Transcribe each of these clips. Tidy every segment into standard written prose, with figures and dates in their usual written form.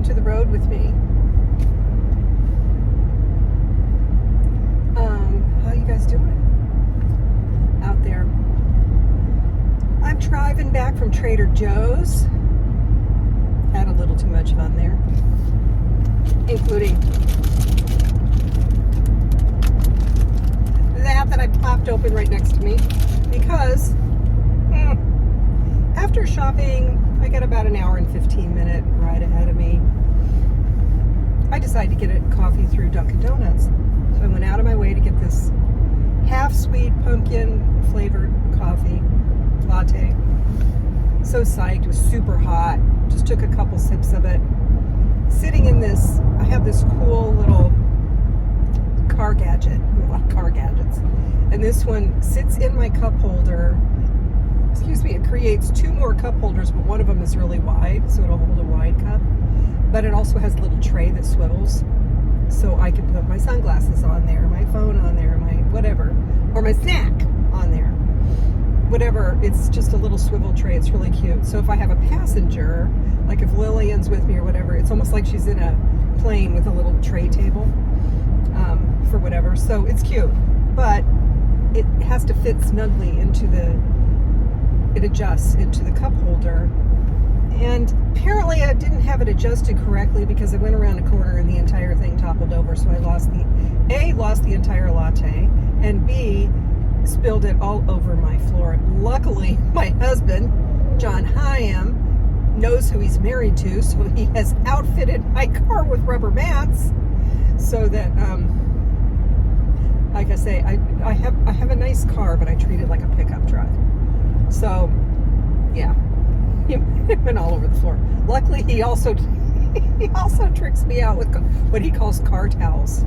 to the road with me. How you guys doing out there? I'm driving back from Trader Joe's. Had a little too much fun there, including that I popped open right next to me because after shopping, I got about an hour and 15-minute ride ahead of me. I decided to get a coffee through Dunkin' Donuts. So I went out of my way to get this half-sweet pumpkin flavored coffee latte. So psyched, it was super hot. Just took a couple sips of it. Sitting in this, I have this cool little car gadget, a lot of car gadgets. And this one sits in my cup holder. Excuse me, it creates two more cup holders, but one of them is really wide, so it'll hold a wide cup. But it also has a little tray that swivels, so I can put my sunglasses on there, my phone on there, my whatever, or my snack on there. Whatever, it's just a little swivel tray. It's really cute. So if I have a passenger, like if Lillian's with me or whatever, it's almost like she's in a plane with a little tray table for whatever. So it's cute, but it has to fit snugly into it adjusts into the cup holder. And apparently I didn't have it adjusted correctly because I went around a corner and the entire thing toppled over. So I lost the entire latte, and B, spilled it all over my floor. Luckily, my husband, John Hyam, knows who he's married to, so he has outfitted my car with rubber mats so that, like I say, I have a nice car, but I treat it like a pickup truck. So, yeah, it went all over the floor. Luckily, he also tricks me out with what he calls car towels.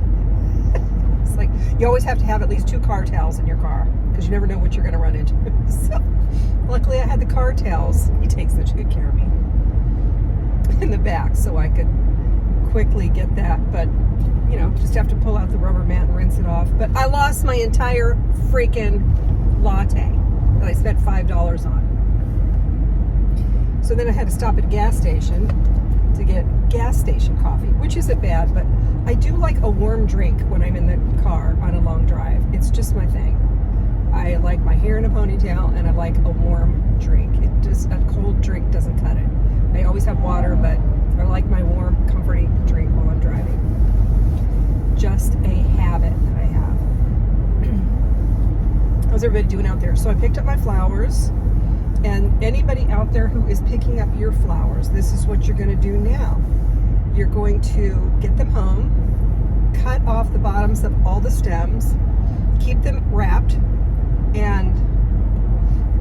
It's like, you always have to have at least 2 car towels in your car because you never know what you're going to run into. So, luckily I had the car towels. He takes such good care of me in the back so I could quickly get that. But, you know, just have to pull out the rubber mat and rinse it off. But I lost my entire freaking latte that I spent $5 on. So then I had to stop at a gas station to get gas station coffee, which isn't bad, but I do like a warm drink when I'm in the car on a long drive. It's just my thing. I like my hair in a ponytail, and I like a warm drink. A cold drink doesn't cut it. I always have water, but I like my warm, comforting drink while I'm driving. Just a habit that I have. How's everybody doing out there? So I picked up my flowers. And anybody out there who is picking up your flowers, this is what you're going to do now. You're going to get them home, cut off the bottoms of all the stems, keep them wrapped, and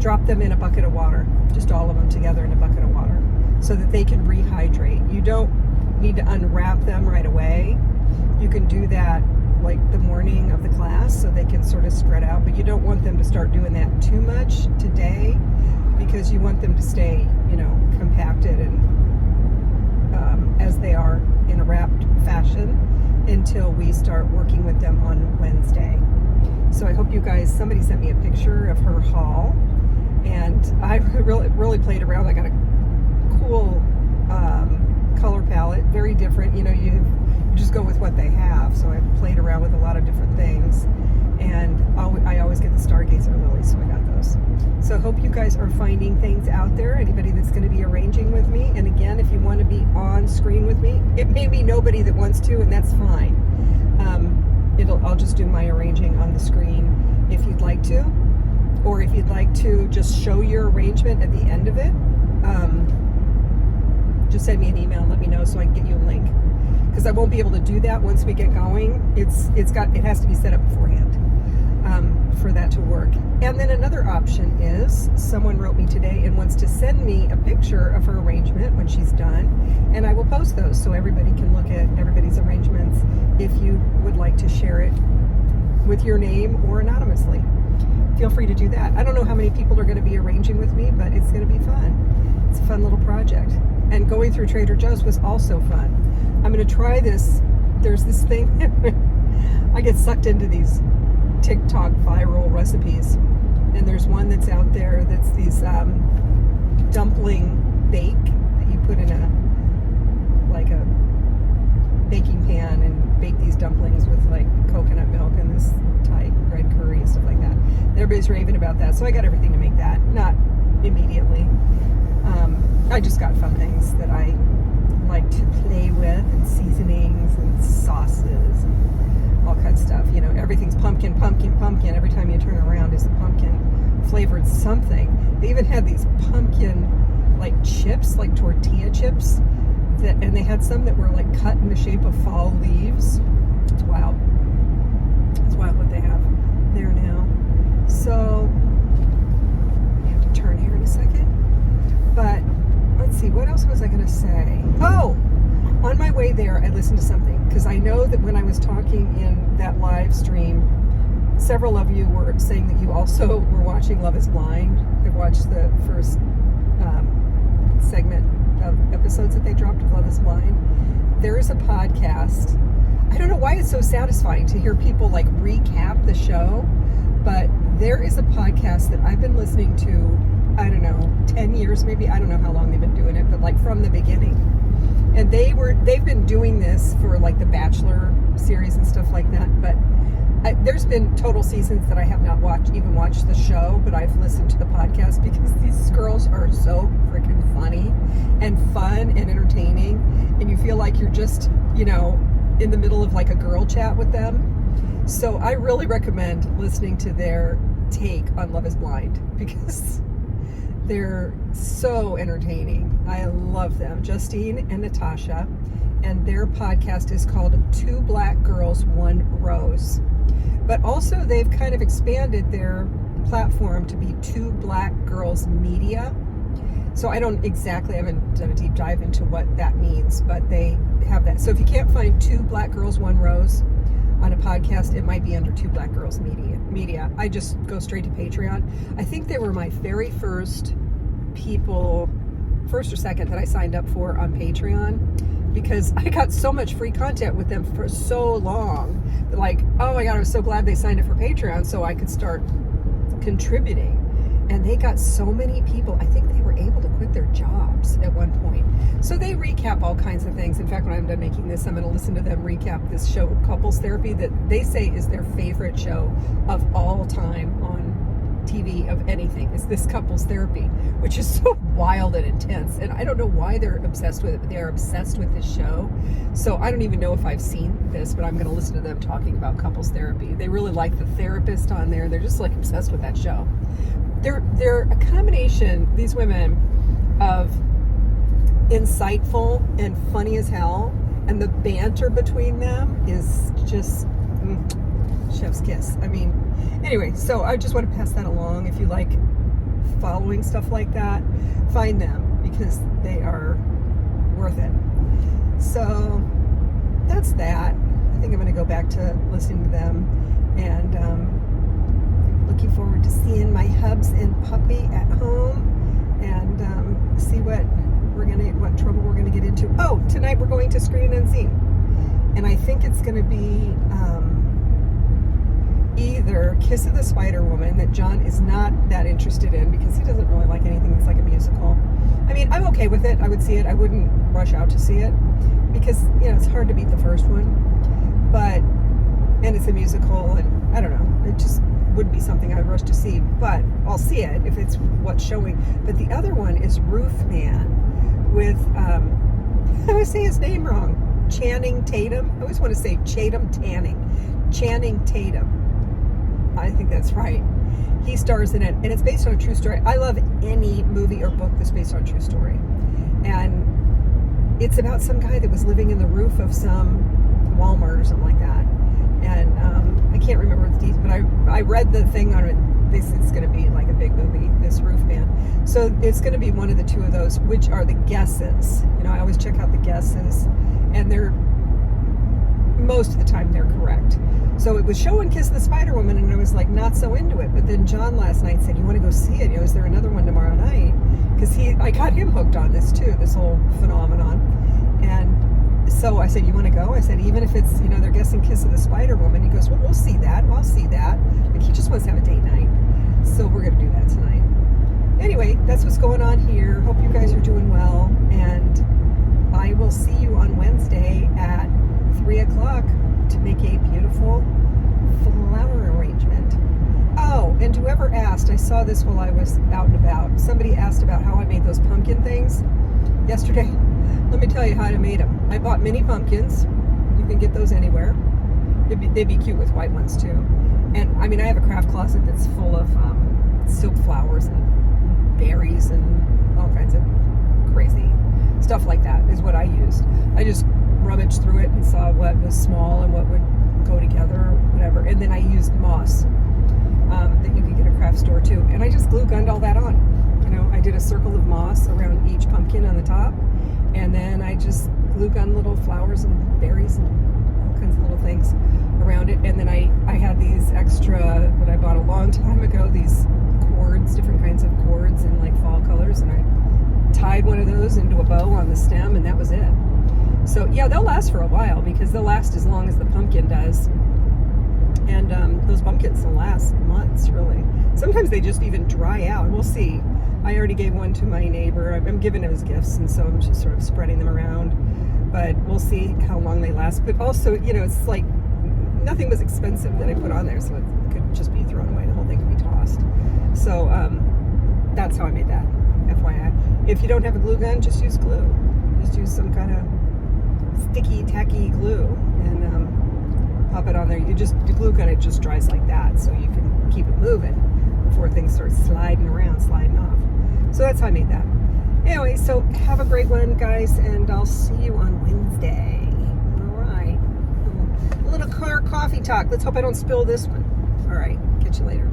drop them in a bucket of water. Just all of them together in a bucket of water so that they can rehydrate. You don't need to unwrap them right away. You can do that like the morning of the class so they can sort of spread out, but you don't want them to start doing that too much today because you want them to stay, you know, compacted and as they are in a wrapped fashion until we start working with them on Wednesday. So I hope you guys, somebody sent me a picture of her haul, and I really played around. I got a cool color palette, very different. You know, you just go with what they have. So I played around with a lot of different things, and I always get the Stargazer lilies, so I got those. So I hope you guys are finding things out there. Anybody that's going to be arranging with me, and again, if you want to be on screen with me, it may be nobody that wants to, and that's fine. I'll just do my arranging on the screen if you'd like to, or if you'd like to just show your arrangement at the end of it. Just send me an email and let me know so I can get you a link, because I won't be able to do that once we get going. It has to be set up beforehand for that to work. And then another option is someone wrote me today and wants to send me a picture of her arrangement when she's done, and I will post those so everybody can look at everybody's arrangements if you would like to share it with your name or anonymously. Feel free to do that. I don't know how many people are going to be arranging with me, but it's going to be fun. It's a fun little project. And going through Trader Joe's was also fun. I'm going to try this. There's this thing. I get sucked into these TikTok viral recipes. And there's one that's out there that's these dumpling bake that you put in a everybody's raving about that. So I got everything to make that. Not immediately. I just got fun things that I like to play with, and seasonings and sauces and all kinds of stuff. You know, everything's pumpkin, pumpkin, pumpkin. Every time you turn around is a pumpkin flavored something. They even had these pumpkin like chips, like tortilla chips, and they had some that were like cut in the shape of fall leaves. It's wild. It's wild what they have there now. So I have to turn here in a second. But let's see, what else was I going to say? Oh, on my way there, I listened to something, because I know that when I was talking in that live stream, several of you were saying that you also were watching Love is Blind. I've watched the first segment of episodes that they dropped of Love is Blind. There is a podcast. I don't know why it's so satisfying to hear people like recap the show, but there is a podcast that I've been listening to, I don't know, 10 years maybe. I don't know how long they've been doing it, but like from the beginning. And they've been doing this for like the Bachelor series and stuff like that. But there's been total seasons that I have not even watched the show, but I've listened to the podcast, because these girls are so freaking funny and fun and entertaining. And you feel like you're just, you know, in the middle of like a girl chat with them. So I really recommend listening to their take on Love is Blind, because they're so entertaining. I love them. Justine and Natasha. And their podcast is called Two Black Girls, One Rose. But also they've kind of expanded their platform to be Two Black Girls Media. So I haven't done a deep dive into what that means, but they have that. So if you can't find Two Black Girls, One Rose on a podcast, it might be under Two Black Girls Media. I just go straight to Patreon. I think they were my very first or second that I signed up for on Patreon, because I got so much free content with them for so long. Like, oh my God, I was so glad they signed up for Patreon so I could start contributing. And they got so many people. I think they were able to quit their jobs at one point. So they recap all kinds of things. In fact, when I'm done making this, I'm going to listen to them recap this show, Couples Therapy, that they say is their favorite show of all time on TV of anything, is this Couples Therapy, which is so wild and intense. And I don't know why they're obsessed with it, but they are obsessed with this show. So I don't even know if I've seen this, but I'm going to listen to them talking about Couples Therapy. They really like the therapist on there. They're just like obsessed with that show. They're a combination, these women, of insightful and funny as hell, and the banter between them is just chef's kiss. I mean, anyway, so I just want to pass that along. If you like following stuff like that, find them, because they are worth it. So that's that. I think I'm going to go back to listening to them, and looking forward to seeing my hubs and puppy at home, and see what trouble we're gonna get into. Oh, tonight we're going to Screen Unseen, and I think it's gonna be either Kiss of the Spider Woman, that John is not that interested in, because he doesn't really like anything that's like a musical. I mean, I'm okay with it. I would see it. I wouldn't rush out to see it, because, you know, it's hard to beat the first one, and it's a musical, and I don't know, it just wouldn't be something I would rush to see, but I'll see it if it's what's showing. But the other one is Roof Man with, I always say his name wrong, Channing Tatum. I always want to say Channing Tatum. I think that's right. He stars in it, and it's based on a true story. I love any movie or book that's based on a true story. And it's about some guy that was living in the roof of some Walmart or something like that. And I can't remember the details, but I read the thing on it. This is going to be like a big movie, this Roof Man. So it's going to be one of the two of those, which are the guesses. You know, I always check out the guesses, and most of the time they're correct. So it was showing Kiss the Spider Woman, and I was like not so into it. But then John last night said, "You want to go see it? You know, is there another one tomorrow night?" Because I got him hooked on this too, this whole phenomenon. And so I said, "You want to go?" I said, "Even if it's, you know, they're guessing Kiss of the Spider Woman." He goes, "Well, we'll see that. I'll see that." Like, he just wants to have a date night. So we're going to do that tonight. Anyway, that's what's going on here. Hope you guys are doing well. And I will see you on Wednesday at 3 o'clock to make a beautiful flower arrangement. Oh, and whoever whoever asked, I saw this while I was out and about. Somebody asked about how I made those pumpkin things yesterday. Let me tell you how I made them. I bought mini pumpkins. You can get those anywhere. They'd be cute with white ones too. And I mean, I have a craft closet that's full of silk flowers and berries and all kinds of crazy stuff like that is what I used. I just rummaged through it and saw what was small and what would go together or whatever. And then I used moss that you could get at a craft store too. And I just glue gunned all that on. You know, I did a circle of moss around each pumpkin on the top. And then I just glue gun little flowers and berries and all kinds of little things around it. And then I had these extra that I bought a long time ago, these cords, different kinds of cords in like fall colors. And I tied one of those into a bow on the stem, and that was it. So yeah, they'll last for a while because they'll last as long as the pumpkin does. And those pumpkins will last months, really. Sometimes they just even dry out. We'll see. I already gave one to my neighbor. I'm giving them as gifts, and so I'm just sort of spreading them around. But we'll see how long they last. But also, you know, it's like nothing was expensive that I put on there, so it could just be thrown away. The whole thing could be tossed. So that's how I made that, FYI. If you don't have a glue gun, just use glue. Just use some kind of sticky, tacky glue and pop it on there. You glue gun, it just dries like that, so you can keep it moving before things start sliding off. So that's how I made that. Anyway, so have a great one, guys, and I'll see you on Wednesday. All right. A little car coffee talk. Let's hope I don't spill this one. All right. Catch you later.